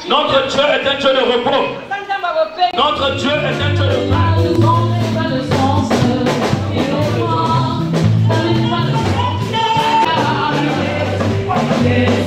Notre Dieu est un Dieu de repos. Notre Dieu est un Dieu de paix. Thank you.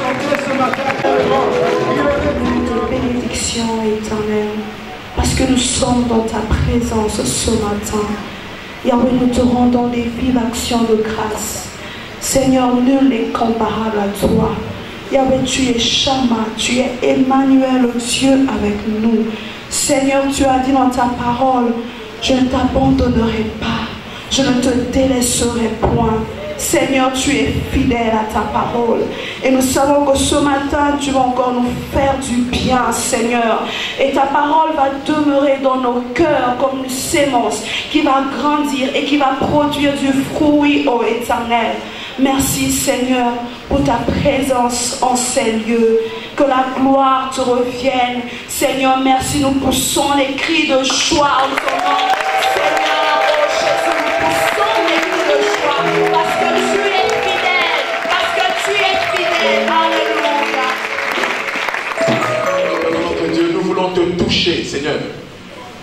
chanter ce matin. De bénédiction éternelle, parce que nous sommes dans ta présence ce matin. Yahweh, nous te rendons des vives actions de grâce. Seigneur, nul n'est comparable à toi. Yahweh, tu es Shama, tu es Emmanuel, Dieu avec nous. Seigneur, tu as dit dans ta parole, je ne t'abandonnerai pas, je ne te délaisserai point. Seigneur, tu es fidèle à ta parole. Et nous savons que ce matin, tu vas encore nous faire du bien, Seigneur. Et ta parole va demeurer dans nos cœurs comme une sémence qui va grandir et qui va produire du fruit, ô Éternel. Merci, Seigneur, pour ta présence en ces lieux. Que la gloire te revienne. Seigneur, merci. Nous poussons les cris de joie en ton nom. Seigneur, oh Jésus, nous poussons les cris de joie parce que tu es fidèle. Parce que tu es fidèle. Alléluia. Notre Dieu, nous voulons te toucher, Seigneur.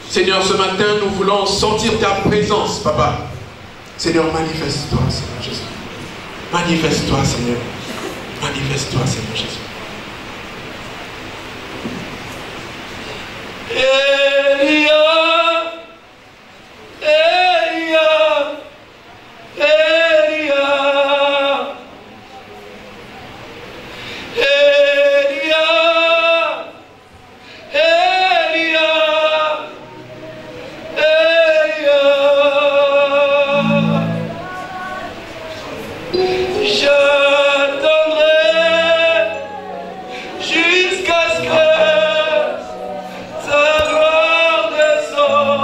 Seigneur, ce matin, nous voulons sentir ta présence, Papa. Seigneur, manifeste-toi, Seigneur Jésus. Manifeste-toi, Seigneur. Manifeste-toi, Seigneur Jésus. Elia, Elia, Elia, Elia, Elia, Elia. J'attendrai jusqu'à ce que ta gloire descende.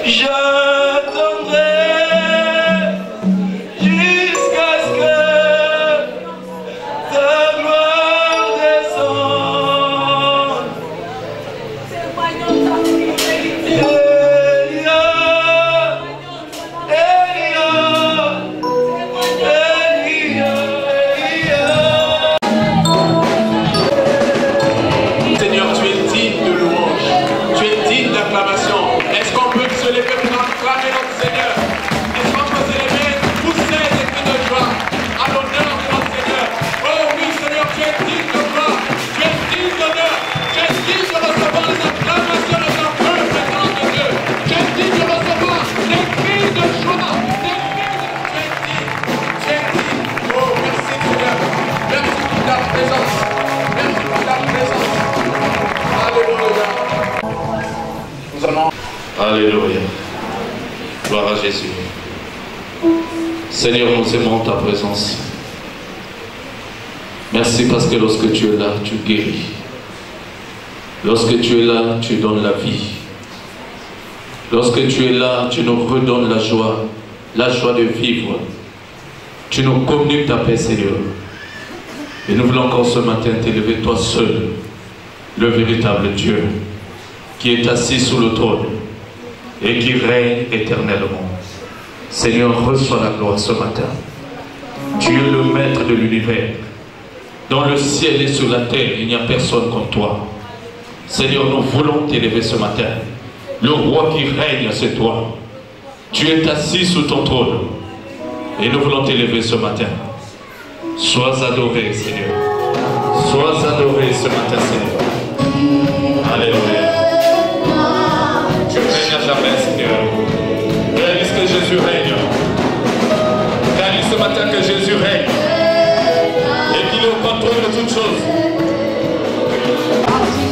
J'attendrai jusqu'à ce que ta gloire descende. Seigneur, tu es digne de louange. Tu es digne d'acclamation. Est-ce qu'on peut se lever pour acclamer notre Seigneur? Est-ce qu'on peut se lever, pousser des cris de joie à l'honneur de notre Seigneur? Oh oui, Seigneur, tu es digne de gloire. Tu es digne d'honneur. Tu es digne de recevoir les acclamations de ton peuple, notre Dieu. Tu es digne de recevoir les cris de joie. Tu es digne. Tu es digne. Oh, merci Seigneur. Merci pour ta présence. Merci pour ta présence. Alléluia. Nous allons. Alléluia. Gloire à Jésus. Seigneur, nous aimons ta présence. Merci parce que lorsque tu es là, tu guéris. Lorsque tu es là, tu donnes la vie. Lorsque tu es là, tu nous redonnes la joie de vivre. Tu nous communiques ta paix, Seigneur. Et nous voulons encore ce matin t'élever, toi seul, le véritable Dieu, qui est assis sous le trône et qui règne éternellement. Seigneur, reçois la gloire ce matin. Tu es le maître de l'univers. Dans le ciel et sur la terre, il n'y a personne comme toi. Seigneur, nous voulons t'élever ce matin. Le roi qui règne, c'est toi. Tu es assis sous ton trône. Et nous voulons t'élever ce matin. Sois adoré, Seigneur. Sois adoré ce matin, Seigneur. Alléluia. Tu règnes à jamais, Seigneur. Réalise que Jésus règne. Réalise ce matin que Jésus règne. Et qu'il est au contrôle de toutes choses. Alléluia.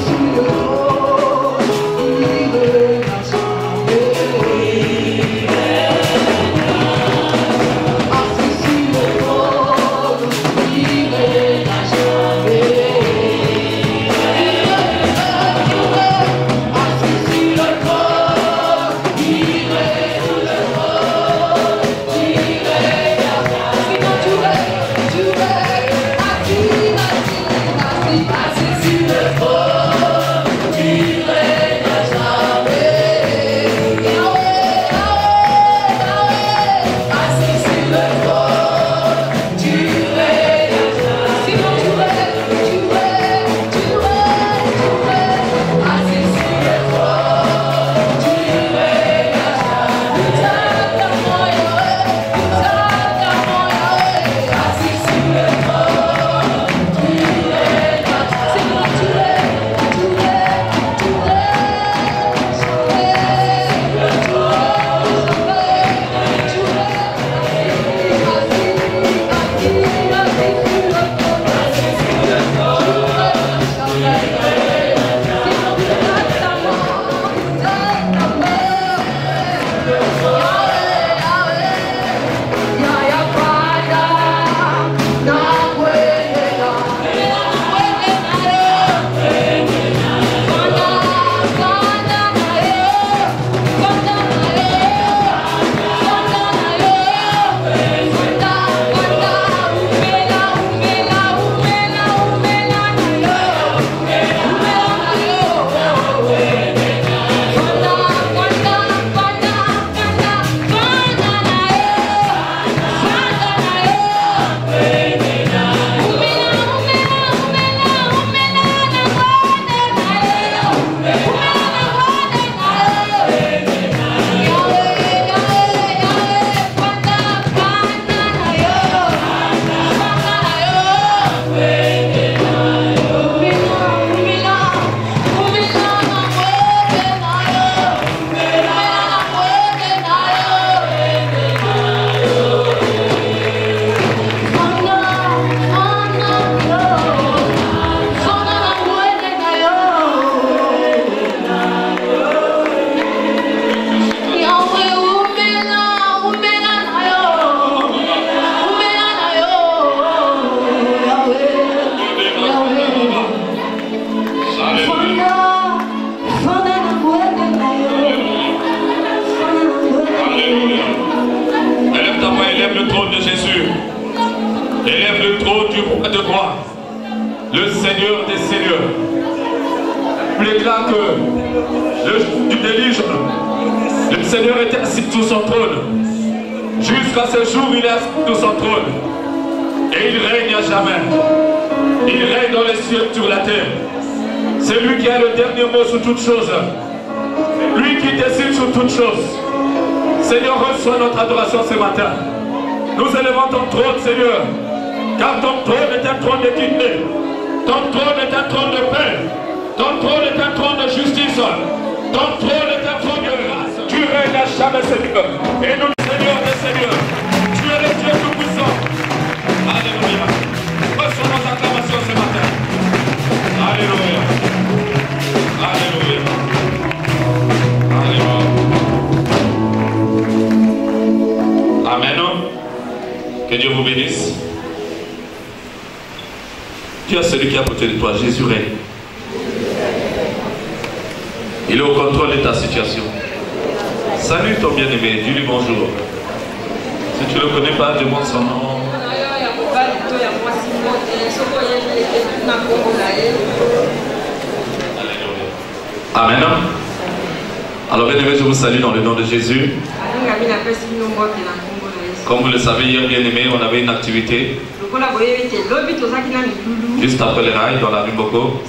rois, le Seigneur des seigneurs. Il déclare que le jour du déluge, le Seigneur était assis sur son trône. Jusqu'à ce jour, il est assis sur son trône. Et il règne à jamais. Il règne dans les cieux et sur la terre. C'est lui qui a le dernier mot sur toutes choses. Lui qui décide sur toutes choses. Seigneur, reçois notre adoration ce matin. Nous élevons ton trône, Seigneur. Car ton trône est un trône d'équité. Ton trône est un trône de paix. Ton trône est un trône de justice. Ton trône est un trône de grâce. Tu règnes à jamais, Seigneur. Et nous, Seigneur des seigneurs, tu es le Dieu tout-puissant. Alléluia. Reçois nos acclamations ce matin. Alléluia. Alléluia. Alléluia. Amen. Que Dieu vous bénisse. Dieu est celui qui a à côté de toi. Jésus règne. Il est au contrôle de ta situation. Salut ton bien-aimé, dis-lui bonjour. Si tu ne le connais pas, demande son nom. Amen. Alors bien-aimé, je vous salue dans le nom de Jésus. Comme vous le savez, hier bien-aimé, on avait une activité juste après les rails dans la rue Boko.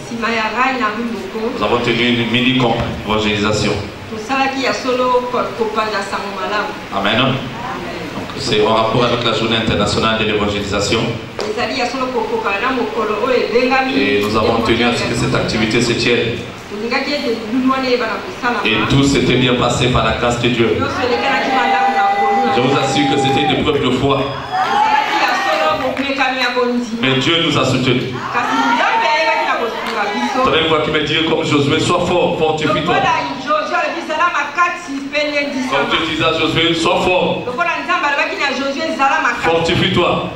Nous avons tenu une mini-évangélisation. Amen. C'est en rapport avec la journée internationale de l'évangélisation. Et nous avons tenu à ce que cette activité se tienne. Et tout s'était bien passé par la grâce de Dieu. Je vous assure que c'était une épreuve de foi. Mais Dieu nous a soutenus. Tu as une voix qui me dit comme Josué, sois fort, fortifie-toi. Comme tu disais à Josué, sois fort. Fortifie-toi.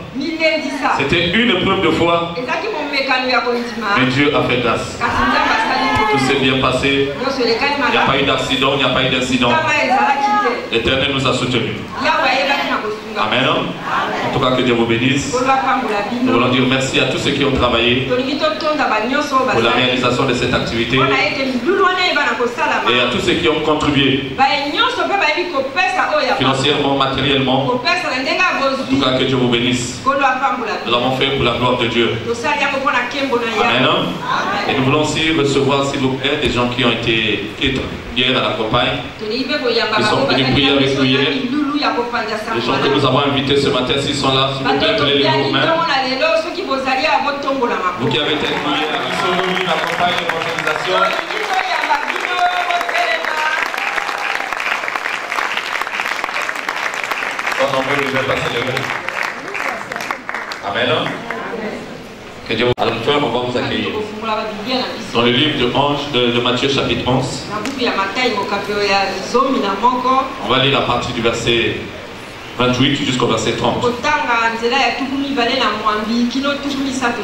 C'était une épreuve de foi. Mais Dieu a fait grâce. Tout s'est bien passé. Il n'y a pas eu d'accident, il n'y a pas eu d'incident. L'Éternel nous a soutenus. Amen. En tout cas, que Dieu vous bénisse. Nous voulons dire merci à tous ceux qui ont travaillé pour la réalisation de cette activité et à tous ceux qui ont contribué financièrement, matériellement. En tout cas, que Dieu vous bénisse. Nous l'avons fait pour la gloire de Dieu. Amen. Et nous voulons aussi recevoir, s'il vous plaît, des gens qui ont été hier à la campagne, qui sont venus prier avec nous hier. Les gens que nous avons invités ce matin, s'ils sont là, s'il vous plaît, levez les mains. Vous qui avez été inclus à la campagne d'évangélisation. Amen. Que Dieu vous... Alors, on va vous accueillir. Dans le livre de Matthieu chapitre 11, on va lire la partie du verset 28 jusqu'au verset 30.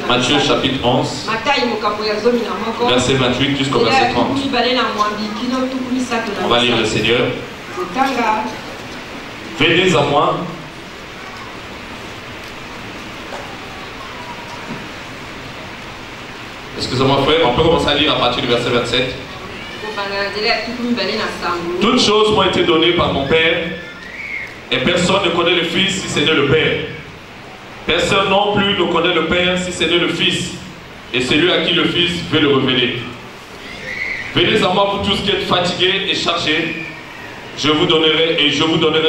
Matthieu chapitre 11, verset 28 jusqu'au verset 30. On va lire le Seigneur. Venez à moi. Excusez-moi frère, on peut commencer à lire à partir du verset 27. Toutes choses m'ont été données par mon Père, et personne ne connaît le Fils si ce n'est le Père. Personne non plus ne connaît le Père si ce n'est le Fils, et celui à qui le Fils veut le révéler. Venez à moi, vous tous qui êtes fatigués et chargés, je vous donnerai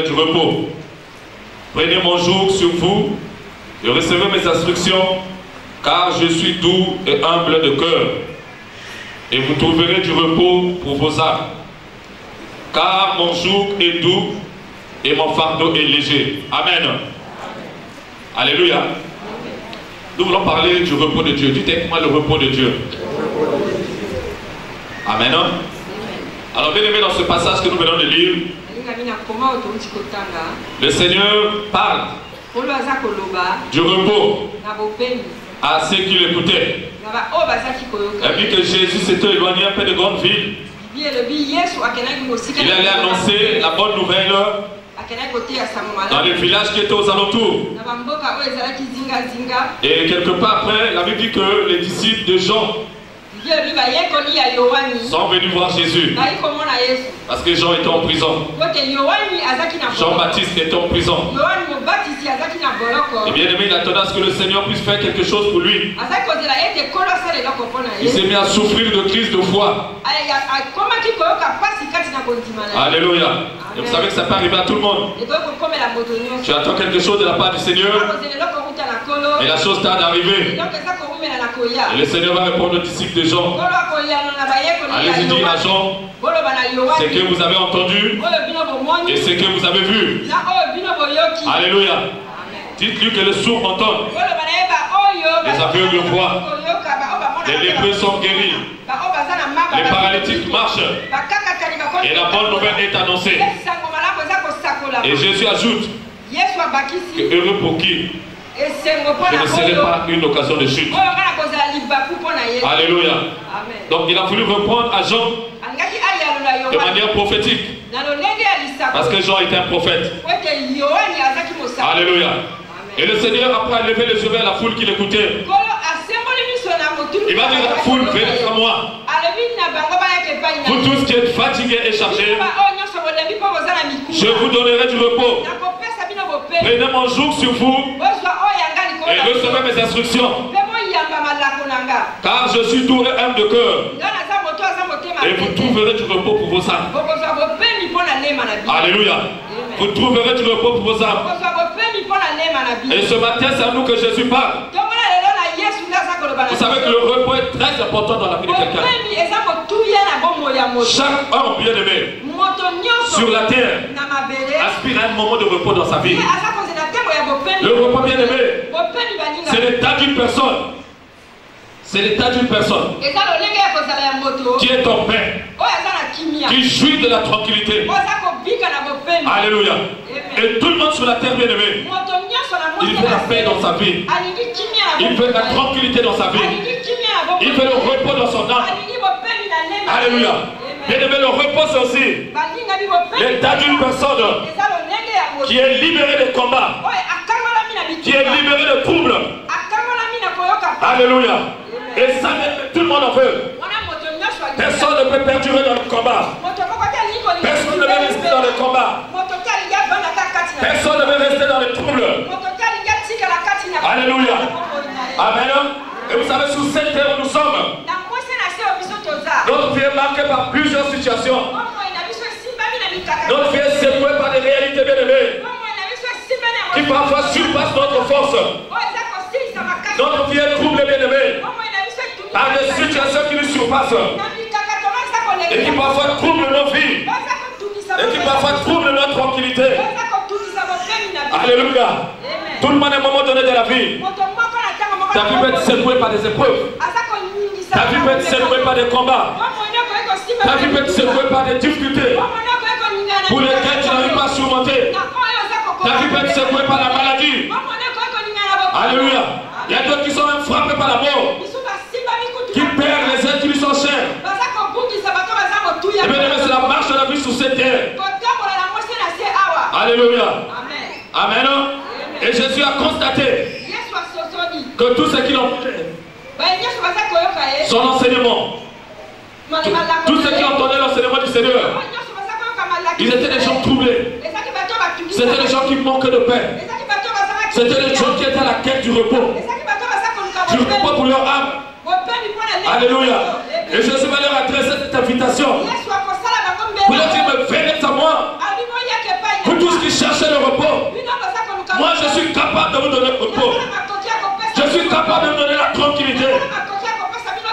du repos. Prenez mon joug sur vous et recevez mes instructions, car je suis doux et humble de cœur, et vous trouverez du repos pour vos âmes. Car mon joug est doux et mon fardeau est léger. Amen. Alléluia. Nous voulons parler du repos de Dieu. Dites avec moi le repos de Dieu. Amen. Alors bien aimé, dans ce passage que nous venons de lire, le Seigneur parle du repos à ceux qui l'écoutaient. Il dit que Jésus s'était éloigné un peu de grandes villes. Il allait annoncer la bonne nouvelle dans les villages qui étaient aux alentours. Et quelque part après, la Bible dit que les disciples de Jean sont venus voir Jésus. Parce que Jean était en prison. Jean-Baptiste était en prison. Et bien aimé, il attendait à ce que le Seigneur puisse faire quelque chose pour lui. Il s'est mis à souffrir de crise de foi. Alléluia. Et vous savez que ça peut arriver à tout le monde. Tu attends quelque chose de la part du Seigneur et la chose tarde d'arriver. Et le Seigneur va répondre aux disciples de Jean. Allez-y dire à Jean ce que vous avez entendu et ce que vous avez vu. Alléluia. Dites-lui que les sourds entendent, les aveugles voient, les lépreux sont guéris, les paralytiques marchent et la bonne nouvelle est annoncée. Et Jésus ajoute que heureux pour qui ce ne serait pas une occasion de chute. Alléluia. Donc il a voulu reprendre à Jean de manière prophétique. Parce que Jean était un prophète. Alléluia. Et le Seigneur après a levé les yeux vers la foule qui l'écoutait. Il va dire à la foule, venez à moi. Vous tous qui êtes fatigués et chargés, je vous donnerai du repos. Prenez mon joug sur vous et recevez mes instructions. Car je suis doux et humble de cœur. Et vous trouverez du repos pour vos âmes. Alléluia. Vous trouverez du repos pour vos âmes. Et ce matin, c'est à nous que Jésus parle. Vous savez que le repos est très important dans la vie de quelqu'un. Chaque homme bien-aimé sur la terre aspire à un moment de repos dans sa vie. Le repos bien-aimé, c'est l'état d'une personne. C'est l'état d'une personne qui est en paix, qui jouit de la tranquillité. Alléluia. Et tout le monde sur la terre, bien-aimé, il veut la paix dans sa vie. Il veut la tranquillité dans sa vie. Il veut le repos dans son âme. Alléluia. Bien-aimé, le repos c'est aussi l'état d'une personne qui est libérée des combats, qui est libérée de troubles. Alléluia. Et ça, tout le monde en veut. Personne ne peut perdurer dans le combat. Personne ne veut rester dans le combat. Personne ne veut rester dans les troubles. Alléluia. Amen. Et vous savez, sous cette terre où nous sommes, notre vie est marquée par plusieurs situations. Notre vie est secouée par des réalités bien-aimées qui parfois surpassent notre force. Notre vie est troublée, bien-aimée, par des situations qui nous surpassent et qui parfois troublent nos vies et qui parfois troublent notre tranquillité. Alléluia. Tout le monde à un moment donné de la vie, ta vie peut être secouée par des épreuves. Ta vie peut être secouée par des combats. Ta vie peut être secouée par des difficultés pour lesquelles tu n'arrives pas à surmonter. Ta vie peut être secouée par la maladie. Alléluia. Il y a d'autres qui sont même frappés par la mort, qui perdent les êtres qui lui sont chers. Et bien aimé, c'est la marche de la vie sur cette terre. Alléluia. Amen. Et Jésus a constaté que tous ceux qui l'ont son enseignement, tous ceux qui entendaient l'enseignement du Seigneur, ils étaient des gens troublés. C'était des gens qui manquaient de paix. C'était des gens qui étaient à la quête du repos. Du repos pour leur âme. Alléluia. Et Jésus va leur adresser cette invitation pour leur dire, mais venez à moi, vous tous qui cherchez le repos. Moi je suis capable de vous donner le repos. Je suis capable de vous donner la tranquillité.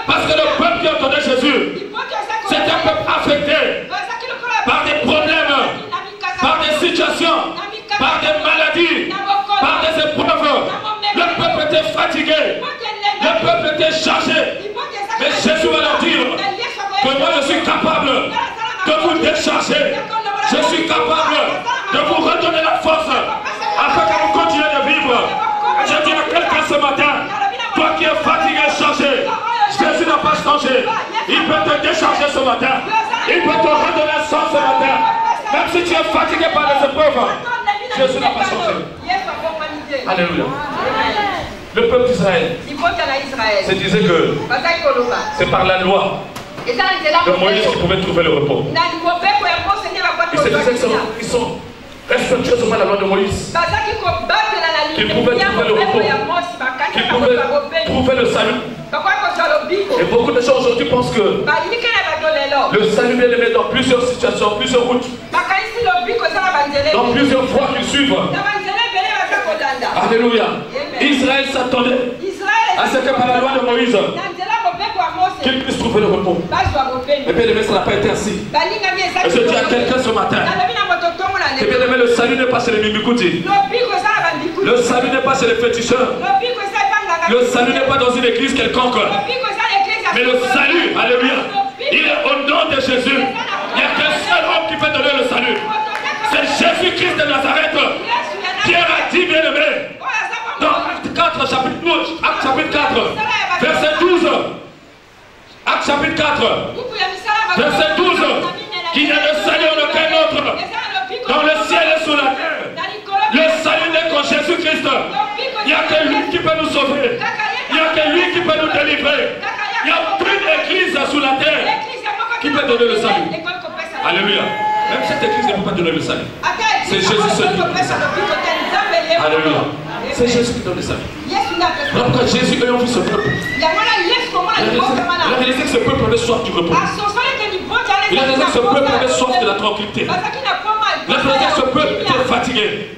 Parce que le peuple qui entendait Jésus, c'est un peuple affecté par des problèmes, par des situations, par des maladies, par des épreuves. Le peuple était fatigué, le peuple était chargé. Mais Jésus va leur dire que moi je suis capable de vous décharger. Je suis capable de vous redonner la force afin que vous continuez de vivre. Je dis à quelqu'un ce matin, toi qui es fatigué et chargé, Jésus n'a pas changé. Il peut te décharger ce matin. Il peut te redonner le sens ce matin. Même si tu es fatigué par les épreuves, Jésus n'a pas changé. Alléluia. Le peuple d'Israël se disait que c'est par la loi de Moïse qu'ils pouvaient trouver le repos. Ils se disaient qu'ils sont respectueusement la loi de Moïse, qu'ils pouvaient trouver le repos, qu'ils pouvaient trouver le salut. Et beaucoup de gens aujourd'hui pensent que le salut bien aimé dans plusieurs situations, plusieurs routes, dans plusieurs voies qu'ils suivent. Alléluia. Israël s'attendait à ce que par la loi de Moïse, qu'il puisse trouver le repos. Mais bien aimé, ça n'a pas été ainsi. Et je dis à quelqu'un ce matin, que bien aimé, le salut n'est pas chez les mimikoutis. Le salut n'est pas chez les féticheurs. Le salut n'est pas dans une église quelconque. Mais le salut, alléluia, il est au nom de Jésus. Il n'y a qu'un seul homme qui peut donner le salut. C'est Jésus-Christ de Nazareth. Pierre a dit, bien aimé, dans Acte 4, chapitre 4, verset 12. Acte chapitre 4, verset 12. Qu'il n'y a de salut en aucun autre dans le ciel et sous la terre. Le salut n'est qu'en Jésus-Christ. Il n'y a que lui qui peut nous sauver. Il n'y a que lui qui peut nous délivrer. Il n'y a aucune église sous la terre qui peut donner le salut. Alléluia. Même cette église ne peut pas donner le salut. C'est Jésus seul qui donne le salut. Alléluia. C'est Jésus qui donne le salut. Alors quand Jésus ayant vu ce peuple, il a réalisé que ce peuple avait soif du repos. Il a réalisé que ce peuple avait soif de la tranquillité. Il a réalisé que ce peuple était fatigué.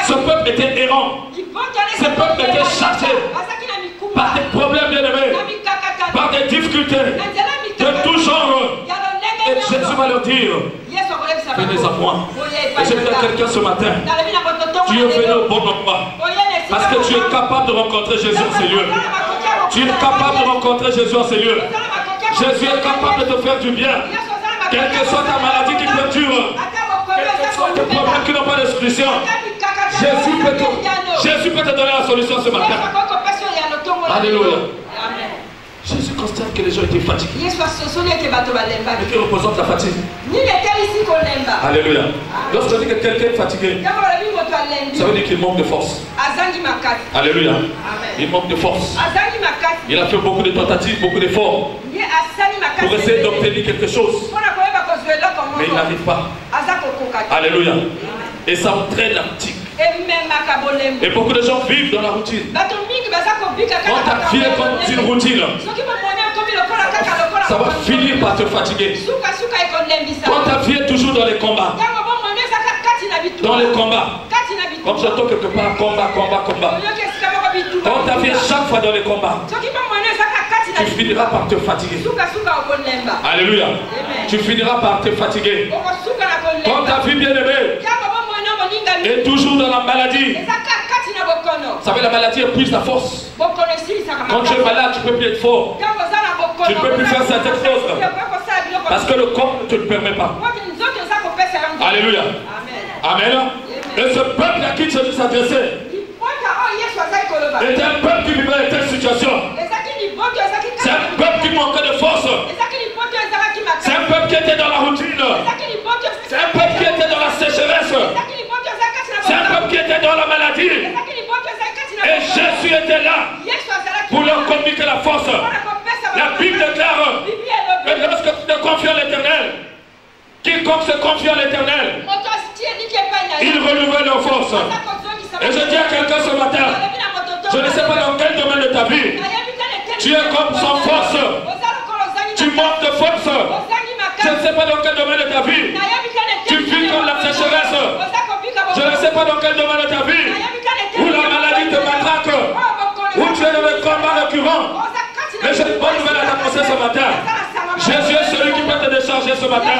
Ce peuple était errant. Ce peuple était chargé par des problèmes bien aimés, par des difficultés de tout genre. Et Jésus va leur dire, venez à moi. Et je dis à quelqu'un ce matin, tu es venu au bon endroit. Parce que tu es capable de rencontrer Jésus en ces lieux. Tu es capable de rencontrer Jésus en ces lieux. Jésus est capable de te faire du bien. Quelle que soit ta maladie qui perdure, quels que soient tes problèmes qui n'ont pas de solution, Jésus peut te donner la solution ce matin. Alléluia. Jésus constate que les gens étaient fatigués. Et qui représente la fatigue. Alléluia. Lorsque je dis que quelqu'un est fatigué, ça veut dire qu'il manque de force. Alléluia. Il manque de force. Il a fait beaucoup de tentatives, beaucoup d'efforts pour essayer d'obtenir quelque chose. Mais il n'arrive pas. Alléluia. Et ça entraîne la fatigue. Et beaucoup de gens vivent dans la routine. Quand ta vie est comme une routine, ça va finir par te fatiguer. Quand ta vie est toujours dans les combats, comme j'entends quelque part, combat. Quand ta vie est chaque fois dans les combats, tu finiras par te fatiguer. Alléluia. Tu finiras par te fatiguer. Quand ta vie bien aimée est toujours dans la maladie, vous savez, la maladie épuise ta force. Quand tu es malade, tu ne peux plus être fort. Tu ne peux plus faire certaines choses. Parce que le corps ne te le permet pas. Alléluia. Amen. Et ce peuple à qui Jésus s'adressait était un peuple qui vivait dans telle situation. C'est un peuple qui manquait de force. C'est un peuple qui était dans la routine. C'est un peuple qui était dans la sécheresse. C'est un peuple qui était dans la maladie. Et Jésus était là pour leur communiquer la force. La Bible déclare que lorsque tu te confies à l'Éternel, quiconque se confie à l'Éternel, il renouvelle leur force. Et je dis à quelqu'un ce matin, je ne sais pas dans quel domaine de ta vie, tu es comme sans force, tu manques de force. Je ne sais pas dans quel domaine de ta vie, tu vis comme la sécheresse. Je ne sais pas dans quel domaine de ta vie, où la maladie te matraque, où tu es dans le combat récurrent. Mais j'ai une bonne nouvelle à t'annoncer ce matin. Jésus est celui qui peut te décharger ce matin.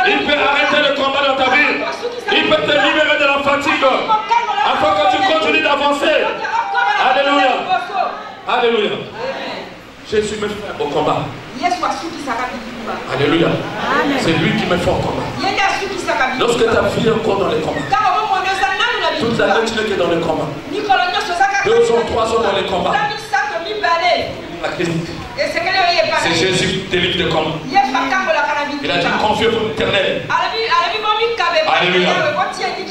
Il peut arrêter le combat dans ta vie. Il peut te libérer de la fatigue, afin que tu continues d'avancer. Alléluia. Alléluia. Jésus me fait au combat. Alléluia. C'est lui qui me fait au combat. Lorsque ta vie est encore dans les combats, toute l'année tu n'es que dans les combats. 2 ans, 3 ans dans les combats. C'est Jésus qui délivre de combat. Il a dit confiez-vous l'éternel. Alléluia.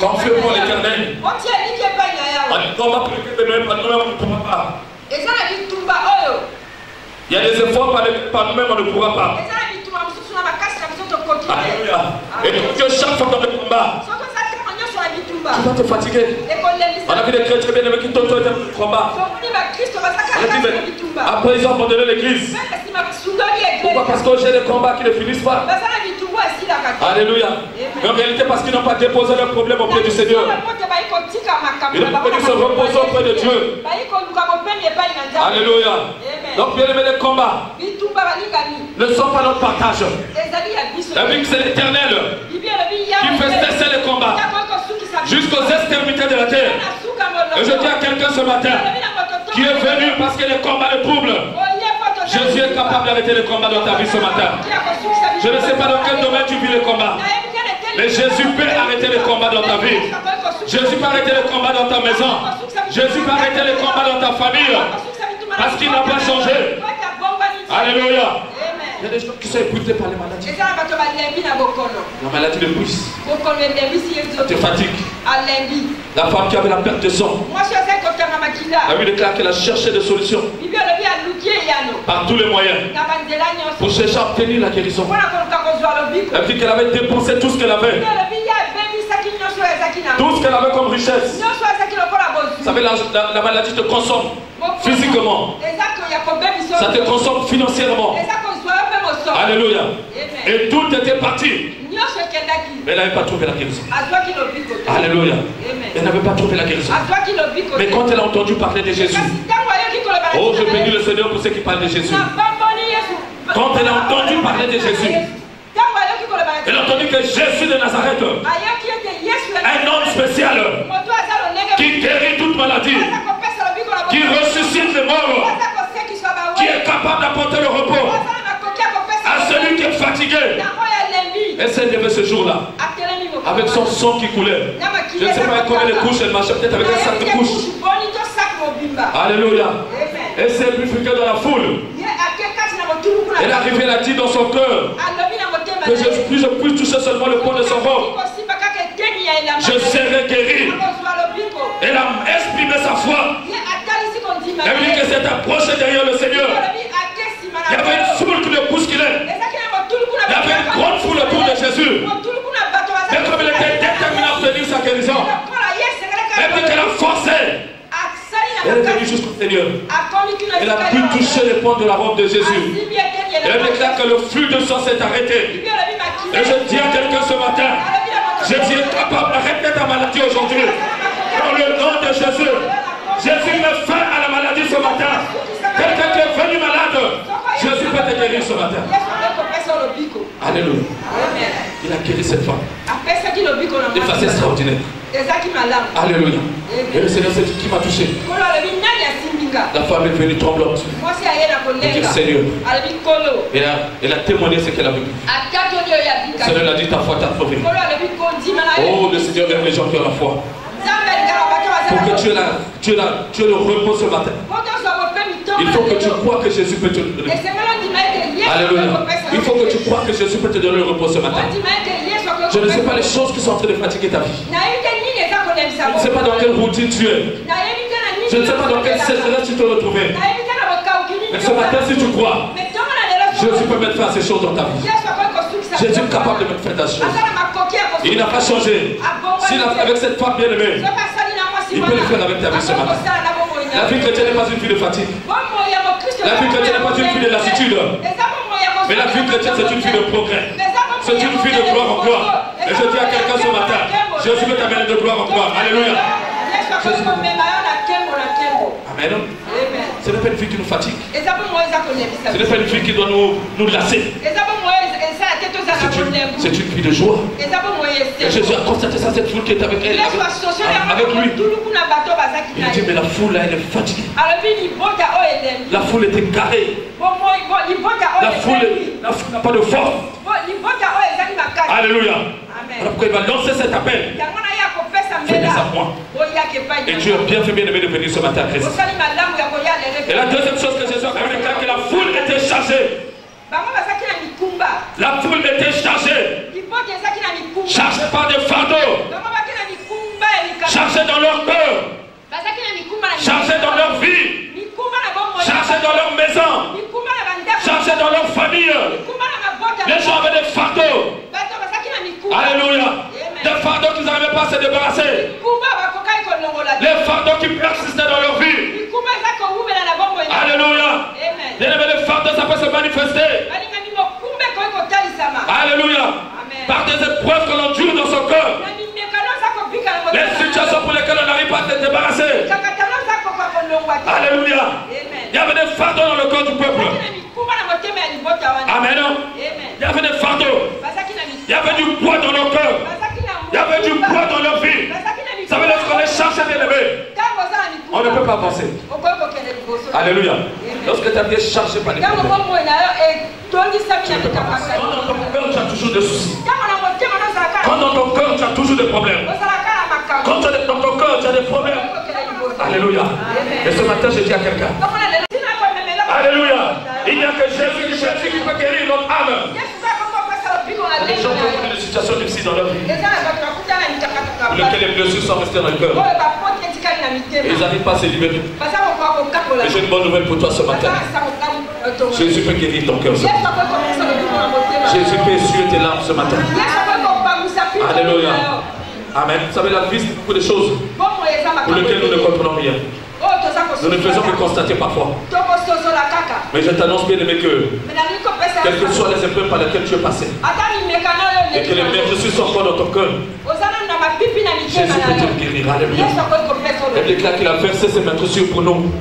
Quand on fait pour l'éternel, on ne combat pour l'éternel, on ne pourra pas. Il y a des efforts par nous-mêmes, on ne pourra pas. Alléluia. Et que chaque fois dans le combat, tu vas te fatiguer. On a vu des chrétiens bien aimés qui t'ont été dans le combat. Après ils ont abandonné l'église. Pourquoi? Parce que j'ai des combats qui ne finissent pas. Alléluia. Mais en réalité parce qu'ils n'ont pas déposé leurs problèmes auprès du Seigneur. Ils n'ont pas venu se reposer auprès de Dieu. Alléluia. Donc bien aimé, les combats ne sont pas notre partage. La vie c'est l'éternel qui fait cesser les combats jusqu'aux extrémités de la terre. Et je dis à quelqu'un ce matin qui est venu parce que les combats le troublent. Jésus est capable d'arrêter les combats dans ta vie ce matin. Je ne sais pas dans quel domaine tu vis les combats, mais Jésus peut arrêter les combats dans ta vie. Jésus peut arrêter les combats dans ta maison. Jésus peut arrêter les combats dans ta famille. Parce qu'il n'a pas changé. Alléluia. Il y a des gens qui sont épuisés par les maladies. La maladie de pousse. Ça te fatigue. La femme qui avait la perte de sang. La Bible déclare qu'elle a cherché des solutions par tous les moyens pour chercher à obtenir la guérison. Elle dit qu'elle avait dépensé tout ce qu'elle avait. Tout ce qu'elle avait comme richesse. Vous savez, la maladie te consomme physiquement. Ça te consomme financièrement. Alléluia. Et tout était parti. Mais elle n'avait pas trouvé la guérison. Alléluia. Elle n'avait pas trouvé la guérison. Mais quand elle a entendu parler de Jésus, oh, je bénis le Seigneur pour ceux qui parlent de Jésus. Quand elle a entendu parler de Jésus, elle a entendu que Jésus de Nazareth, un homme spécial, qui guérit toute maladie, qui ressuscite les morts, qui est capable d'apporter le repos à celui qui est fatigué. Elle s'est levée ce jour-là avec son sang qui coulait. Je ne sais pas combien de couches elle marchait, peut-être avec un sac de couches. Alléluia. Elle s'est purifiée dans la foule. Elle est arrivée, elle a dit dans son cœur que je puisse toucher seulement le pont de son robe, je serai guéri. Elle a exprimé sa foi. Elle dit que s'est approchée derrière le Seigneur. Il y avait une foule qui le bousculait. Il y avait une grande foule autour de Jésus. Mais comme elle était déterminée à obtenir sa guérison, elle dit qu'elle a forcé. Elle est venue jusqu'au Seigneur. Elle a pu toucher les pans de la robe de Jésus. Elle déclare que le flux de sang s'est arrêté. Et je dis à quelqu'un ce matin, Jésus est capable d'arrêter ta maladie aujourd'hui. Dans le nom de Jésus. Jésus met fin à la maladie ce matin. Quelqu'un qui est venu malade, Jésus peut te guérir ce matin. Alléluia. Il a guéri cette femme de façon extraordinaire. Alléluia. Et le Seigneur s'est dit, qui m'a touché? La femme est venue tremblante. Elle dit, Seigneur. Elle a témoigné ce qu'elle a vécu. Le Seigneur l'a dit, ta foi t'a sauvé. Oh, le Seigneur aime les gens qui ont la foi. Pour que tu aies le repos ce matin. Il faut que tu crois que Jésus peut te donner. Alléluia. Il faut que tu crois que Jésus peut te donner le repos ce matin. Je ne sais pas les choses qui sont en train de fatiguer ta vie. Je ne sais pas dans quelle routine tu es. Je ne sais pas dans quelle sécheresse tu te retrouves. Mais ce matin, si tu crois, Jésus peut mettre fin à ces choses dans ta vie. Jésus est capable de mettre fin à ces choses. Il n'a pas changé. Avec cette femme bien aimée, il peut le faire avec ta vie ce matin. La vie chrétienne n'est pas une vie de fatigue. La vie chrétienne n'est pas une vie de lassitude. Mais la vie chrétienne, c'est une vie de progrès. C'est une vie de gloire en gloire. Et je dis à quelqu'un ce matin, Jésus veut t'amener de gloire en gloire. Alléluia. Amen. Ce n'est pas une vie qui nous fatigue. Ce n'est pas une vie qui doit nous lasser. C'est une vie de joie. Et Jésus a constaté ça, cette foule qui est avec elle, avec lui. Il a dit, mais la foule là, elle est fatiguée. La foule est égarée. La foule n'a pas de force. Alléluia. Alors pourquoi il va lancer cet appel? Venez à moi. Et tu es bien fait, bien aimé, de venir ce matin à Christ. Et la deuxième chose que Jésus a fait, c'est que la foule était chargée. La foule était chargée. chargés par des fardeaux, chargés dans leur cœur, chargés dans leur vie, chargés dans leur maison, chargés dans leur famille. Les gens avaient des fardeaux. Alléluia. Des fardeaux qu'ils n'arrivaient pas à se débarrasser. Les fardeaux qui persistaient dans leur vie. Alléluia. Les fardeaux, ça peut se manifester. Alléluia. Par des épreuves que l'on dure dans son cœur. Les situations pour lesquelles on n'arrive pas à se débarrasser. Alléluia. Il y avait des fardeaux dans le corps du peuple. Amen. Il y avait des fardeaux. Il y avait du poids dans leur cœur. Il y avait du poids dans leur vie. Vous savez, lorsqu'on est chargé d'élever, on ne peut pas avancer. Alléluia. Lorsque ta vie est chargée par les problèmes, tu ne peux pas avancer. Quand dans ton cœur, tu as toujours des soucis. Quand dans ton cœur, tu as toujours des problèmes. Quand dans ton cœur, tu as des problèmes. Alléluia. Et ce matin, je dis à quelqu'un, alléluia. Il n'y a que Jésus qui peut guérir notre âme. Les gens qui ont connu des situations difficiles dans leur vie, pour lesquelles les blessures sont restées dans le cœur, et ils n'arrivent pas à se libérer. Mais j'ai une bonne nouvelle pour toi ce matin. Jésus peut guérir ton cœur ce matin. Jésus peut essuyer tes larmes ce matin. Alléluia. Amen. Vous savez, la vie, c'est beaucoup de choses pour lesquelles nous ne comprenons rien. Nous ne faisons que constater parfois. Mais je t'annonce bien aimé que quelles que soient les épreuves par lesquelles tu es passé, et que les merveilles sont encore dans ton cœur, Jésus peut te guérir. Alléluia. Elle déclare qu'il a versé ses mains sûres pour nous.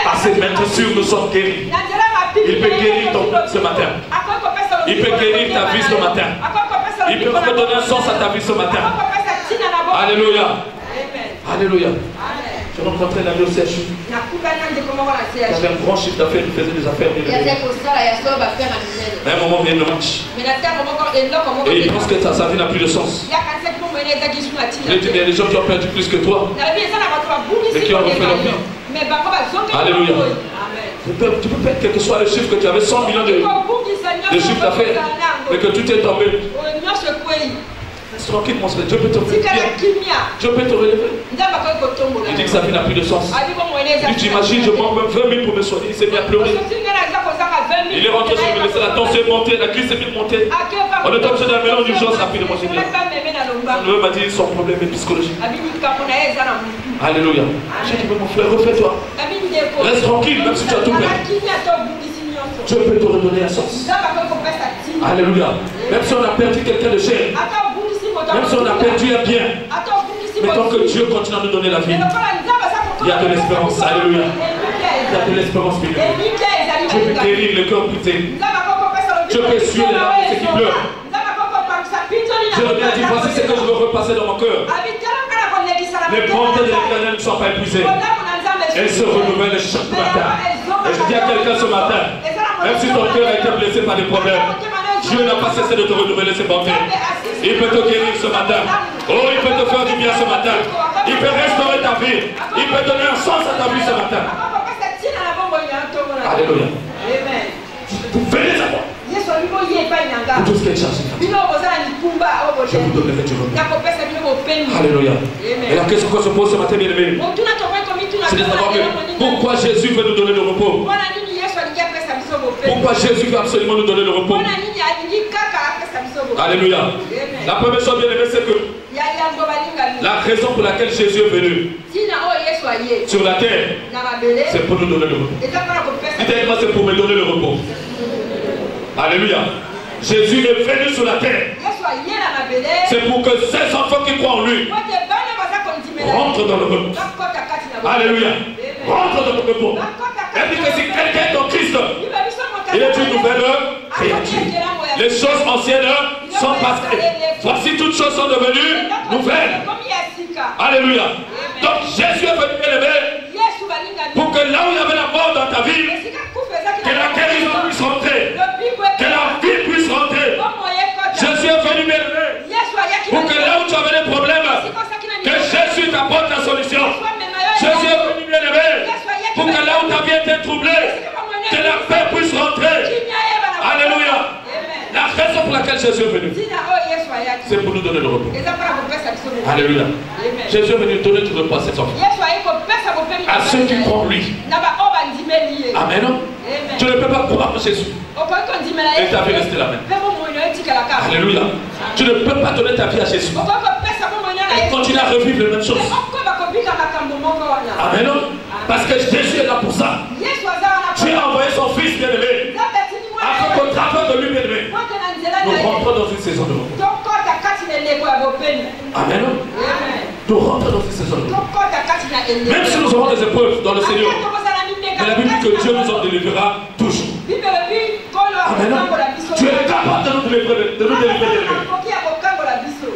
Par ses mains sûres, nous sommes guéris. Il peut guérir ton ce matin. Il peut guérir ta vie ce matin. Il peut redonner un sens à ta vie ce matin. Alléluia. Alléluia. J'ai rencontré un ami au CHU. Il avait un grand chiffre d'affaires, il faisait des affaires. Mais à un moment vient le match. Et il pense que sa vie n'a plus de sens. Il y a des gens qui ont perdu plus que toi, mais qui ont refait leur vie. Alléluia. Tu peux perdre quel que soit le chiffre que tu avais, 100 millions de chiffre d'affaires, mais que tout est tombé. Tranquille mon frère, Dieu peut te relever. Dieu peut te relever. Il dit que sa vie n'a plus de sens. Il dit, t'imagines, je manque même 20 000 pour me soigner. Il s'est mis à pleurer. Il est rentré sur le médecin, la tension est montée, la crise s'est bien montée. On est obligé d'amener en urgence rapidement. Le m'a dit son problème est psychologique. Alléluia. J'ai dit, mon frère, refais-toi. Reste tranquille, même si tu as tout perdu. Dieu peut te redonner un sens. Alléluia. Même si on a perdu quelqu'un de cher, même si on a perdu un bien, mais tant que Dieu continue à nous donner la vie, il y a de l'espérance. Alléluia. Il y a de l'espérance. Dieu peut guérir le cœur brisé. Dieu peut essuyer les larmes de ceux qui pleurent. Je leur ai dit, voici ce que je veux repasser dans mon cœur. Les bontés de l'Éternel ne sont pas épuisées. Elles se renouvellent chaque matin. Et je dis à quelqu'un ce matin, même si ton cœur a été blessé par des problèmes, Dieu n'a pas cessé de te renouveler ses bontés. Il peut te guérir ce matin. Oh, il peut te faire du bien ce matin. Il peut restaurer ta vie. Il peut donner un sens à ta vie ce matin. Alléluia. Venez à moi. Pour tout ce qui est chargé. Je vous donnerai du repos. Alléluia. Et la question qu'on se pose ce matin, bien aimé, c'est de savoir pourquoi Jésus veut nous donner le repos. Pourquoi Jésus veut absolument nous donner le repos. Alléluia. La première chose, bien aimé, c'est que la raison pour laquelle Jésus est venu sur la terre, c'est pour nous donner le repos. Dites-moi, c'est pour me donner le repos. Alléluia. Jésus est venu sur la terre. C'est pour que ces enfants qui croient en lui rentrent dans le repos. Alléluia. Rentrent dans le repos. Elle dit que si quelqu'un est en Christ, il est une nouvelle créature. Les choses anciennes sont passées. Voici toutes choses sont devenues nouvelles. Alléluia. Donc Jésus est venu élever pour que là où il y avait la mort dans ta vie, que la guérison puisse rentrer, que la vie puisse rentrer. Jésus est venu m'élever pour que là où tu avais des problèmes, que Jésus t'apporte la solution. Jésus est venu m'élever pour que là où ta vie était troublée, que la paix puisse rentrer. Alléluia. La raison pour laquelle Jésus est venu, c'est pour nous donner le repos. Alléluia. Jésus est venu donner du repos à ses enfants. À ceux qui croient en lui. Amen. Tu ne peux pas croire en Jésus et ta vie rester la même. Alléluia. Tu ne peux pas donner ta vie à Jésus et continuer à revivre les mêmes choses. Amen. Parce que Jésus est là pour ça. Dieu a envoyé son Fils bien-aimé afin qu'au travers de lui bien-aimé, nous rentrons dans une saison de repos. Amen. Nous rentrons dans une saison de repos. Même si nous aurons des épreuves dans le Seigneur, mais la Bible dit que Dieu nous en délivrera toujours. Amen. Tu es capable de nous délivrer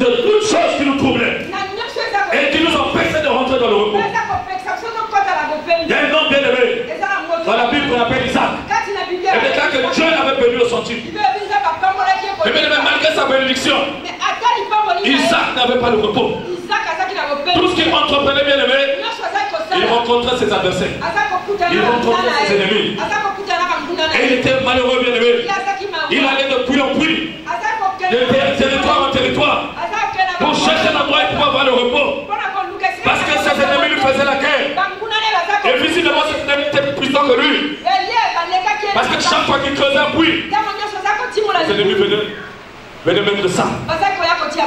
de toutes choses qui nous troublaient et qui nous empêchaient de rentrer dans le repos. Il y a un homme bien aimé dans la Bible qu'on appelle Isaac. Et déclare que Dieu l'avait béni au centime. Mais malgré sa bénédiction, Isaac n'avait pas le repos. Tout ce qu'il entreprenait bien aimé, il rencontrait ses adversaires. Il rencontrait ses ennemis. Et il était malheureux bien aimé. Il allait de puits en puits, de territoire en territoire, pour chercher l'endroit et pouvoir avoir le repos. Parce que ses ennemis lui faisaient la guerre. Et visiblement ses ennemis étaient plus puissants que lui. Parce que chaque fois qu'il creusait un puits, ses ennemis venaient mettre ça.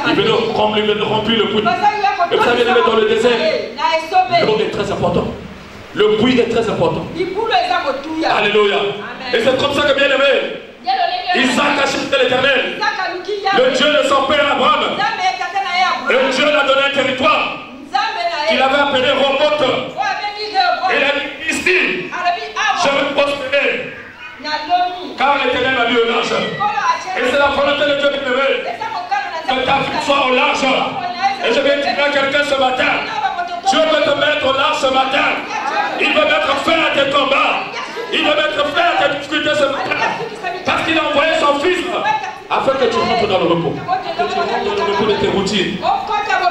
Ils venaient remplir le puits. Et vous savez, dans le désert, l'eau est très importante. Le puits est très important. Alléluia. Et c'est comme ça que bien aimé, Isaac a cherché l'Éternel, le Dieu de son père Abraham. Et Dieu l'a donné un territoire qu'il avait appelé Rehoboth. Et il a dit ici, je vais prospérer. Car l'Éternel m'a mis au large. Et c'est la volonté de Dieu bien aimé, que ta vie soit au large. Et je vais dire à quelqu'un ce matin, Dieu veut te mettre au large ce matin. Il veut mettre fin à tes combats. Il veut mettre fin à tes difficultés ce matin. Parce qu'il a envoyé son Fils afin que tu rentres dans le repos. Que tu rentres dans le repos de tes routines,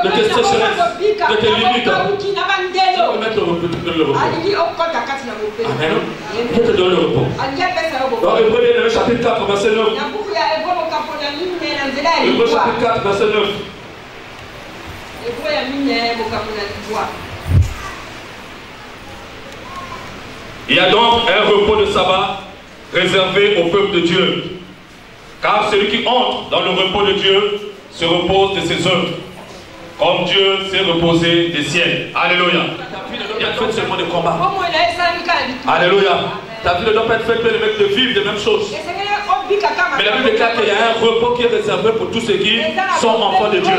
de tes sécheresses, de tes limites. Il veut mettre le repos. Amen. Il te donne le repos. Dans Hébreux chapitre 4, verset 9. Hébreux chapitre 4, verset 9. Il y a donc un repos de sabbat réservé au peuple de Dieu. Car celui qui entre dans le repos de Dieu se repose de ses œuvres, comme Dieu s'est reposé des siennes. Alléluia. Il y a fait seulement de combat. Alléluia. Ta vie ne doit pas être faite de vivre des mêmes choses. Mais la Bible déclare qu'il y a un repos qui est réservé pour tous ceux qui sont enfants de Dieu.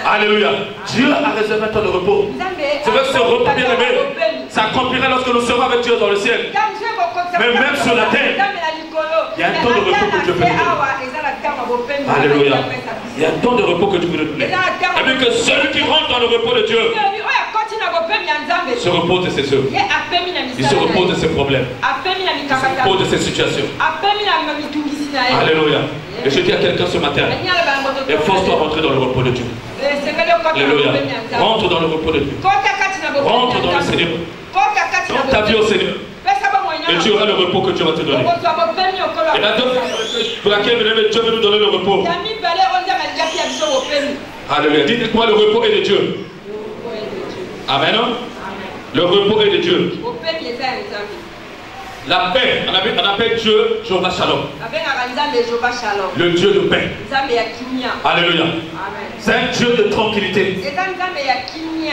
Alléluia. Dieu a réservé un temps de repos. C'est vrai que ce repos bien aimé s'accomplira lorsque nous serons avec Dieu dans le ciel. Mais même sur la terre, il y a un temps de repos que Dieu peut nous donner. Alléluia. Il y a un temps de repos que Dieu peut nous donner. Et bien que celui qui rentre dans le repos de Dieu se repose de ses œuvres. Il se repose de ses problèmes. Il se repose de ses situations. Alléluia. Et je dis à quelqu'un ce matin, efforce-toi à rentrer dans le repos de Dieu. Alléluia. Rentre dans le repos de Dieu. Rentre dans le Seigneur. Donne ta vie au Seigneur. Et tu auras le repos que Dieu va te donner. Et la deuxième pour laquelle Dieu veut nous donner le repos. Alléluia. Dites-moi, le repos est de Dieu. Amen. Le repos est de Dieu. La paix, on appelle Dieu Jéhovah Shalom. Le Dieu de paix. Alléluia. C'est un Dieu de tranquillité.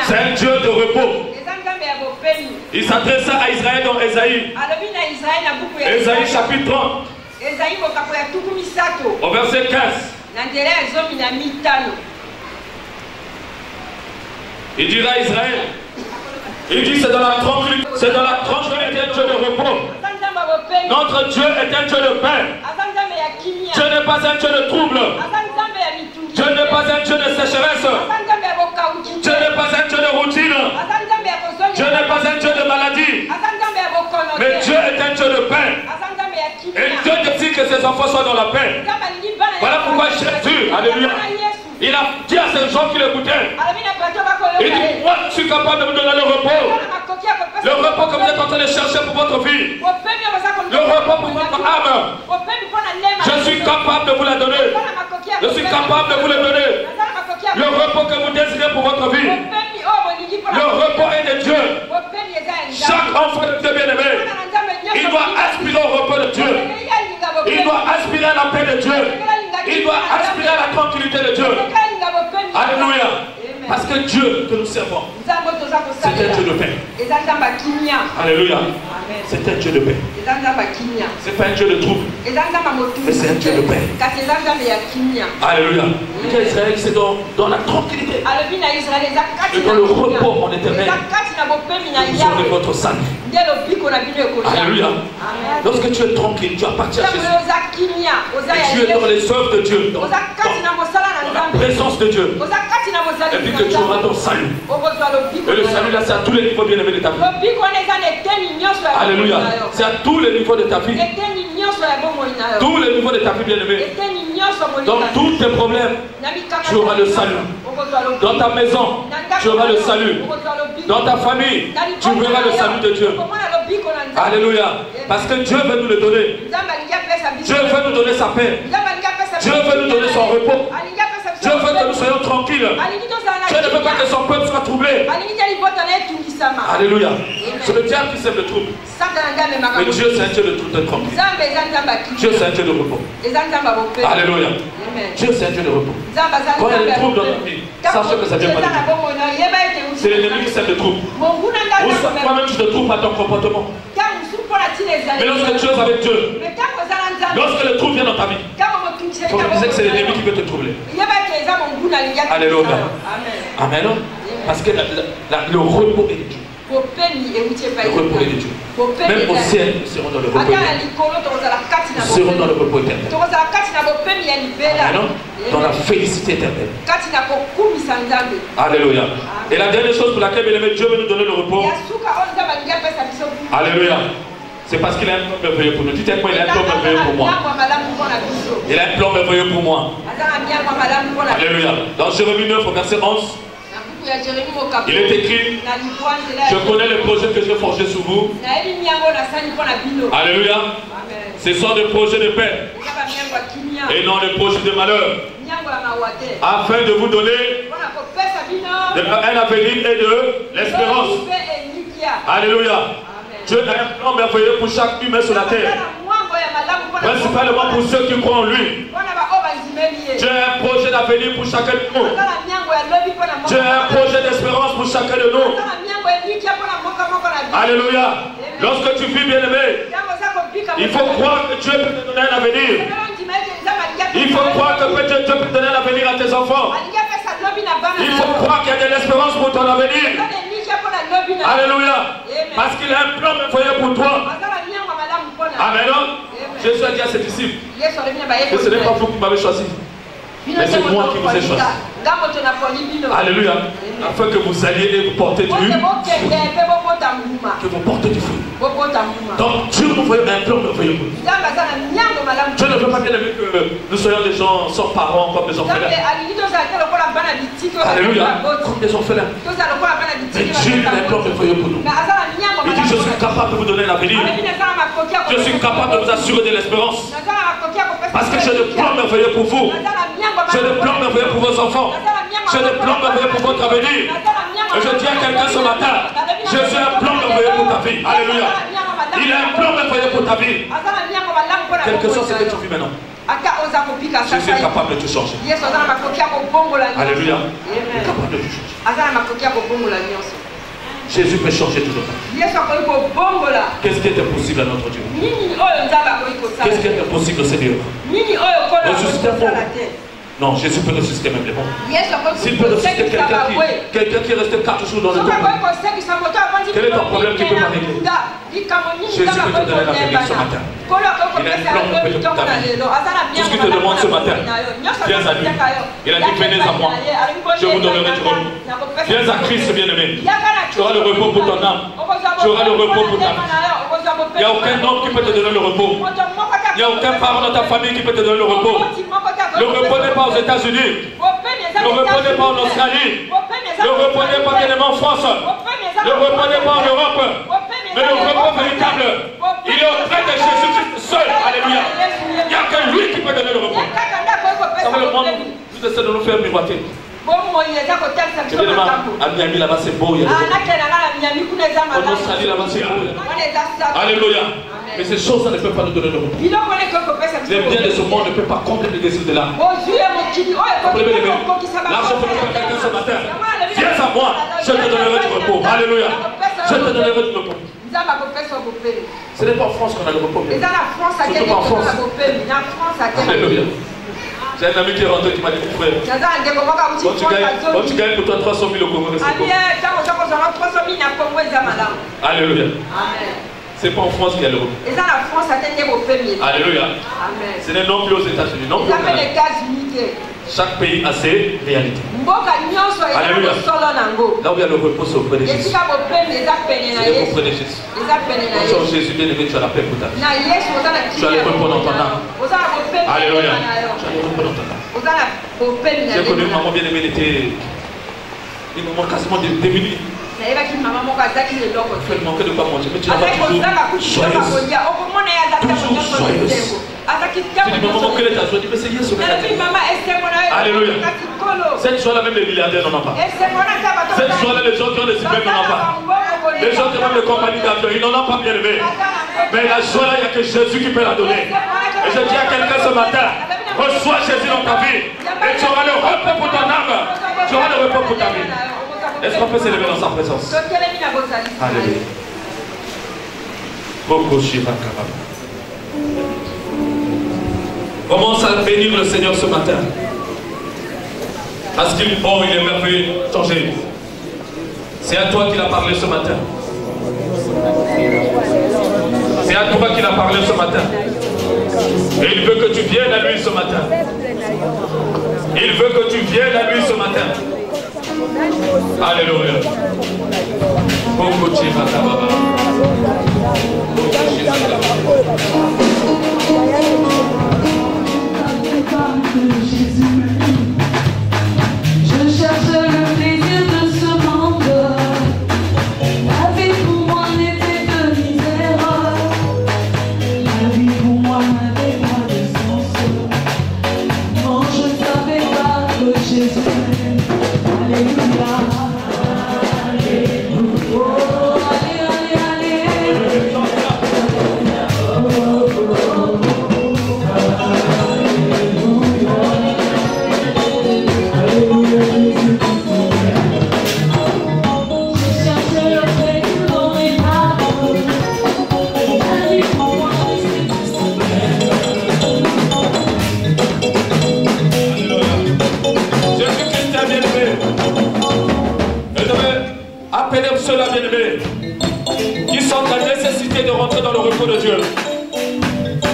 C'est un Dieu de repos. Il s'adressa à Israël dans Ésaïe. Ésaïe chapitre 30. Au verset 15. Il dira à Israël, il dit c'est dans la tranquillité, c'est dans la tranquillité Dieu de repos. Notre Dieu est un Dieu de paix. Dieu n'est pas un Dieu de trouble. Dieu n'est pas un Dieu de sécheresse. Dieu n'est pas un Dieu de routine. Dieu n'est pas un Dieu de maladie. Mais Dieu est un Dieu de paix. Et Dieu décide que ses enfants soient dans la paix. Voilà pourquoi Jésus, alléluia, il a dit à ces gens qui l'écoutaient, il dit, moi je suis capable de vous donner le repos. Le repos que vous êtes en train de chercher pour votre vie. Le repos pour votre âme. Je suis capable de vous la donner. Je suis capable de vous le donner. Le repos que vous désirez pour votre vie. Le repos est de Dieu. Chaque enfant de Dieu bien-aimé, il doit aspirer au repos de Dieu. Il doit aspirer à la paix de Dieu. Il doit aspirer à la tranquillité de Dieu. Alléluia. Parce que Dieu que nous servons, c'est un Dieu de paix. Alléluia. C'est un Dieu de paix. C'est pas un Dieu de trouble, mais c'est un Dieu de paix. Alléluia. Dieu Israël, c'est dans la tranquillité et dans le repos, mon éternel, sur votre salut. Alléluia. Lorsque tu es tranquille, tu appartiens à Jésus. Et tu es dans les œuvres de Dieu, dans la présence de Dieu. Et puis que tu auras ton salut. Et le salut là, c'est à tous les niveaux bien-aimés de ta vie. Alléluia. C'est à tous les niveaux de ta vie. Tous les niveaux de ta vie bien-aimée. Dans tous tes problèmes, tu auras le salut. Dans ta maison, tu auras le salut. Dans ta famille, tu verras le salut de Dieu. Alléluia. Parce que Dieu veut nous le donner. Dieu veut nous donner sa paix. Dieu veut nous donner son repos. Dieu veut que nous soyons tranquilles. Dieu ne veut pas que son peuple soit troublé. Alléluia. C'est le diable qui sème le trouble. Mais Dieu, c'est un Dieu de toute tranquille. Dieu, c'est un Dieu de repos. Alléluia. Dieu, c'est un Dieu de repos. Quand il y a des troubles dans ta vie, sache que ça vient pas de Dieu. C'est l'ennemi qui sème le trouble. Ou toi-même, tu te trouves par ton comportement. Mais lorsque tu es avec Dieu, lorsque le trouble vient dans ta vie, il faut dire que c'est l'ennemi qui veut te troubler. Alléluia. Amen. Parce que le repos est de Dieu. Le repos est de Dieu. Même au ciel, nous serons dans le repos éternel. Nous serons dans le repos éternel. Amen. Dans la félicité éternelle. Alléluia. Et la dernière chose pour laquelle Dieu veut nous donner le repos. Alléluia. C'est parce qu'il a un plan merveilleux pour nous. Dites-moi, il a un plan merveilleux pour moi. Il a un plan merveilleux pour moi. Alléluia. Dans Jérémie 9, verset 11, il est écrit: je connais les projets que j'ai forgés sous vous. Alléluia. Ce sont des projets de paix et non des projets de malheur, afin de vous donner un avenir et de l'espérance. Alléluia. Dieu a un plan merveilleux pour chaque humain sur la terre, principalement pour ceux qui croient en lui. Dieu a un projet d'avenir pour chacun de nous. Dieu a un projet d'espérance pour chacun de nous. Alléluia. Lorsque tu vis bien-aimé, il faut croire que Dieu peut te donner un avenir. Il faut croire que Dieu peut te donner un avenir à tes enfants. Il faut croire qu'il y a de l'espérance pour ton avenir. Alléluia. Parce qu'il a un plan merveilleux pour toi. Amen. Jésus a dit à ses disciples que ce n'est pas vous qui m'avez choisi, mais c'est moi qui vous ai choisi. Alléluia. Afin que vous alliez et vous portez du fruit. Que vous portez du fruit. Donc Dieu nous fait un plan merveilleux. Dieu ne veut pas bien aimer que nous soyons des gens sans parents comme des orphelins. Alléluia. Comme des orphelins. Mais Dieu a un plan merveilleux pour nous. Il dit: je suis capable de vous donner l'avenir. Je suis capable de vous assurer de l'espérance. Parce que j'ai des plans merveilleux pour vous. J'ai des plans merveilleux pour vos enfants. J'ai des plans merveilleux pour votre avenir. Et je dis à quelqu'un ce matin: Jésus a un plan merveilleux pour ta vie. Alléluia. Il a un plan merveilleux pour ta vie. Quel que soit ce que tu vis maintenant, Jésus est capable de te changer. Alléluia. Il est capable de te changer. Jésus peut changer tout le temps. Qu'est-ce qui est impossible à notre Dieu? Qu'est-ce qui est impossible au Seigneur? Ressusciter un mort. Non, Jésus peut ressusciter même les morts. S'il peut ressusciter quelqu'un qui est resté 4 jours dans le tombeau, quel est ton problème qui peut m'arrêter? Jésus peut te donner l'avenir ce matin. Il a un plan pour toute ta vie. Tout ce qu'il te demande ce matin, viens à lui. Il a dit: venez à moi, je vous donnerai du repos. Viens à Christ bien-aimé. Tu auras le repos pour ton âme. Tu auras le repos pour ta vie. Il n'y a aucun homme qui peut te donner le repos. Il n'y a aucun parent dans ta famille qui peut te donner le repos. Le repos n'est pas aux États-Unis. Le repos n'est pas en Australie. Le repos n'est pas bien-aimé en France. Le repos n'est pas en Europe. Mais le repos véritable, il est auprès de Jésus-Christ seul. Alléluia. Il n'y a que lui qui peut donner le repos. Ça fait le monde voiture. À Miami là-bas c'est beau. En Australie là-bas c'est beau. Alléluia. Mais ces choses ça ne peut pas nous donner le repos. Les biens de ce monde ne peuvent pas combler le désir de l'âme. L'argent peut faire quelqu'un ce matin. Viens à moi, je te donnerai du repos. Alléluia. Je te donnerai du repos. Ce n'est pas en France qu'on a le repos. Surtout pas en France. Alléluia. J'ai un ami qui est rentré qui m'a dit, mon frère, quand tu gagnes pour toi 300 000 au Congo, c'est bon. Alléluia. C'est pas en France qu'il y a le repos. Alléluia. Ce n'est non plus aux États-Unis, non plus au Canada. Chaque pays a ses réalités. Alléluia. Là où il y a le repos, c'est auprès de Jésus. C'est auprès de Jésus. Quand tu es en Jésus, bien aimé, tu as la paix pour ta vie. Tu as le repos dans ton âme. Alléluia. Tu as le repos dans ton âme. J'ai connu une maman bien aimée, elle était une maman quasiment démunie. Elle manquait de quoi manger, mais tu n'as pas toujours joyeuse. Toujours joyeuse. Tu dis, maman, quelle est ta joie? Tu dis, mais c'est Yesu. Alléluia. Cette joie-là, même les milliardaires n'en ont pas. Cette joie-là, les gens qui ont des immeubles n'en ont pas. Les gens qui ont même les compagnies d'avion, ils n'en ont pas bien élevé. Mais la joie-là, il n'y a que Jésus qui peut la donner. Et je dis à quelqu'un ce matin, reçois Jésus dans ta vie. Et tu auras le repos pour ton âme. Tu auras le repos pour ta vie. Est-ce qu'on peut s'élever dans sa présence? Alléluia. Commence à bénir le Seigneur ce matin. Parce qu'il est merveilleux, changer. C'est à toi qu'il a parlé ce matin. C'est à toi qu'il a parlé ce matin. Et il veut que tu viennes à lui ce matin. Il veut que tu viennes à lui ce matin. Alléluia. Je cherche le plaisir de ce monde. La vie pour moi n'était que misère. La vie pour moi n'avait pas de sens. Non, je ne savais pas que Jésus m'aime. Alléluia. Alléluia. Oh, allez, allez, allez. Ceux-là, bien-aimés, qui sentent la nécessité de rentrer dans le repos de Dieu.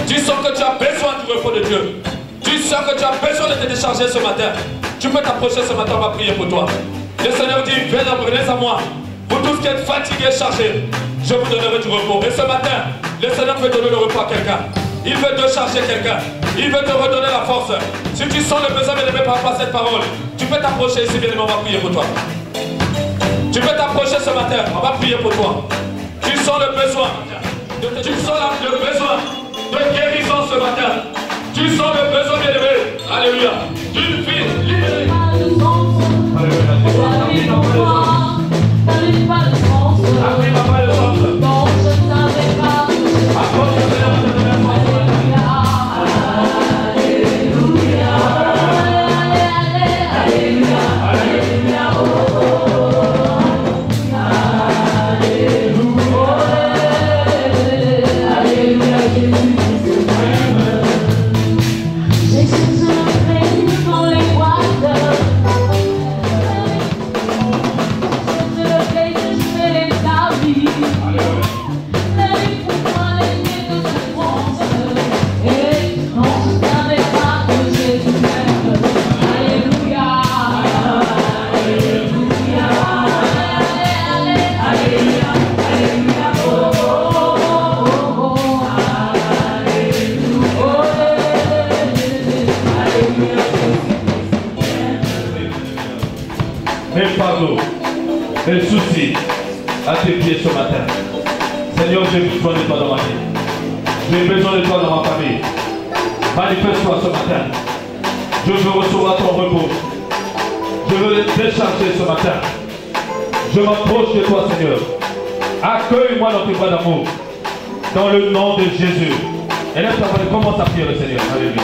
Tu sens que tu as besoin du repos de Dieu. Tu sens que tu as besoin de te décharger ce matin. Tu peux t'approcher ce matin, on va prier pour toi. Le Seigneur dit, venez à moi. Vous tous qui êtes fatigués, chargés, je vous donnerai du repos. Et ce matin, le Seigneur veut donner le repos à quelqu'un. Il veut te charger quelqu'un. Il veut te redonner la force. Si tu sens le besoin, bien-aimé, par rapport à cette parole, tu peux t'approcher ici, bien-aimé, on va prier pour toi. Tu peux t'approcher ce matin, on va prier pour toi. Tu sens le besoin, tu sens le besoin de guérison ce matin. Tu sens le besoin, bien-aimé, alléluia, d'une fille libérée. Alléluia. Quel souci à tes pieds ce matin. Seigneur, j'ai besoin de toi dans ma vie. J'ai besoin de toi dans ma famille. Manifeste-toi ce matin. Je veux recevoir ton repos. Je veux les décharger ce matin. Je m'approche de toi, Seigneur. Accueille-moi dans tes bras d'amour. Dans le nom de Jésus. Et là, ça va commencer à prier le Seigneur. Alléluia.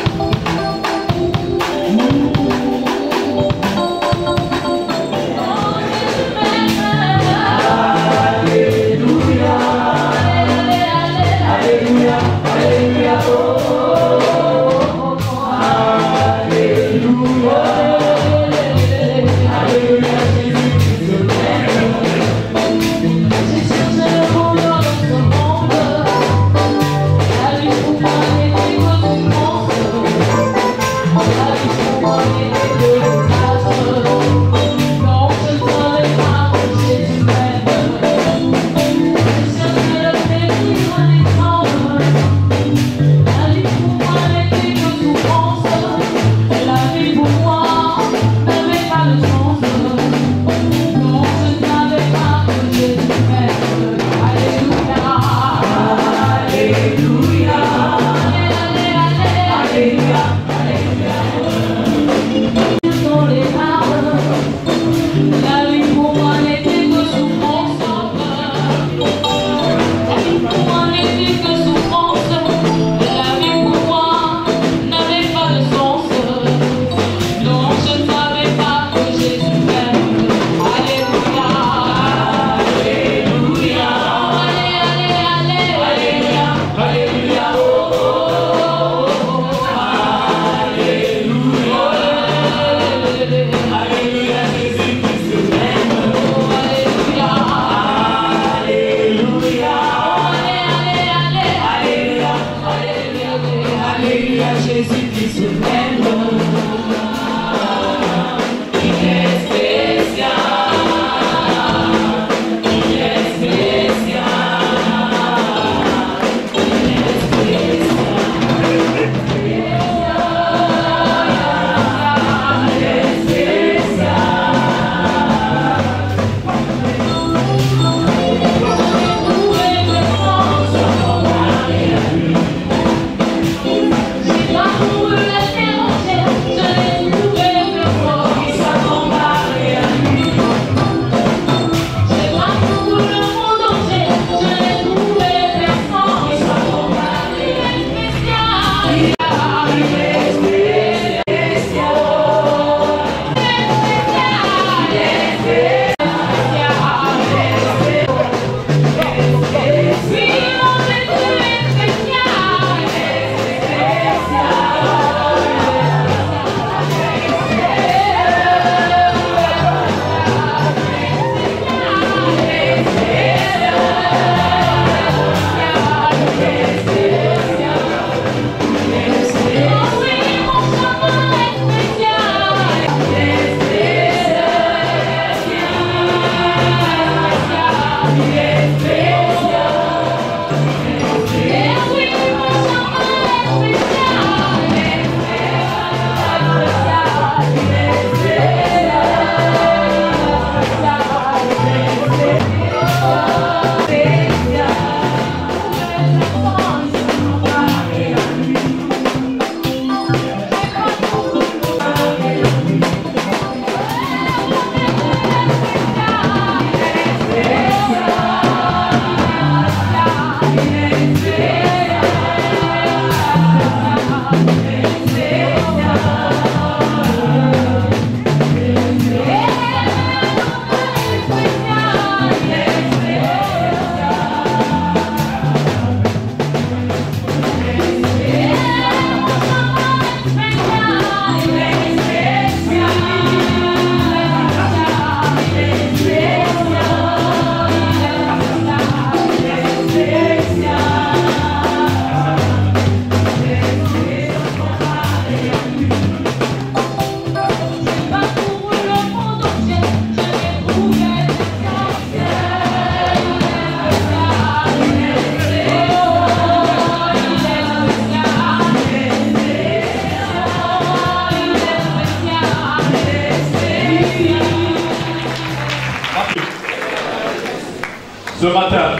Ce matin,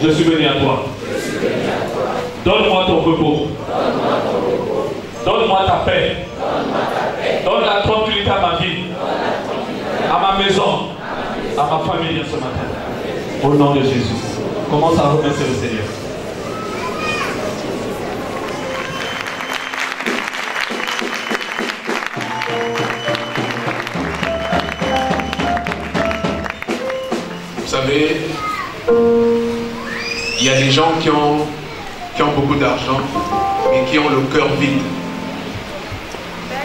je suis venu à toi. Donne-moi ton repos. Donne-moi ta paix. Donne la tranquillité à ma vie. à ma maison, à ma famille ce matin. Au nom de Jésus. Commence à remercier le Seigneur. Vous savez, il y a des gens qui ont beaucoup d'argent, mais qui ont le cœur vide.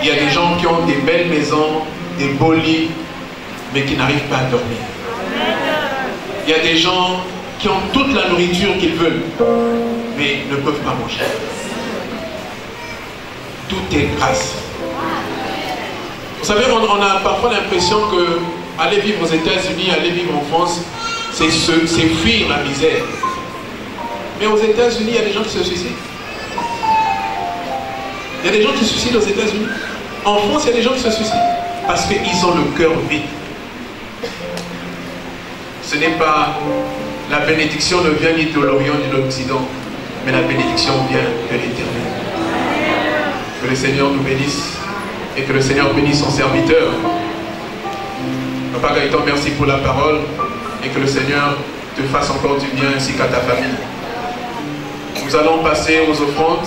Il y a des gens qui ont des belles maisons, des beaux lits, mais qui n'arrivent pas à dormir. Il y a des gens qui ont toute la nourriture qu'ils veulent, mais ne peuvent pas manger. Tout est grâce. Vous savez, on a parfois l'impression que aller vivre aux États-Unis, aller vivre en France, c'est fuir la misère. Mais aux États-Unis, il y a des gens qui se suicident. Il y a des gens qui se suicident aux États-Unis. En France, il y a des gens qui se suicident parce qu'ils ont le cœur vide. Ce n'est pas... La bénédiction ne vient ni de l'Orient ni de l'Occident, mais la bénédiction vient de l'Éternel. Que le Seigneur nous bénisse et que le Seigneur bénisse son serviteur. Papa Gaëtan, merci pour la parole et que le Seigneur te fasse encore du bien ainsi qu'à ta famille. Nous allons passer aux offrandes.